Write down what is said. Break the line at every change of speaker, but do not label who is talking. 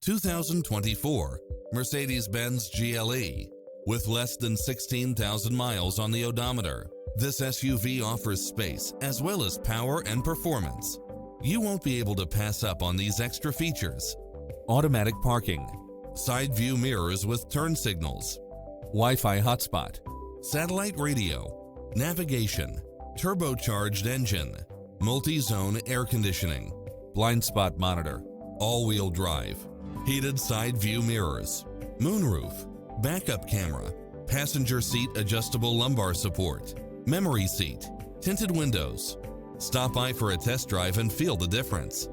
2024 Mercedes-Benz GLE. With less than 16,000 miles on the odometer, this SUV offers space as well as power and performance. You won't be able to pass up on these extra features: automatic parking, side view mirrors with turn signals, Wi-Fi hotspot, satellite radio, navigation, turbocharged engine, multi-zone air conditioning, blind spot monitor, all-wheel drive, heated side view mirrors, moonroof, backup camera, passenger seat adjustable lumbar support, memory seat, tinted windows. Stop by for a test drive and feel the difference.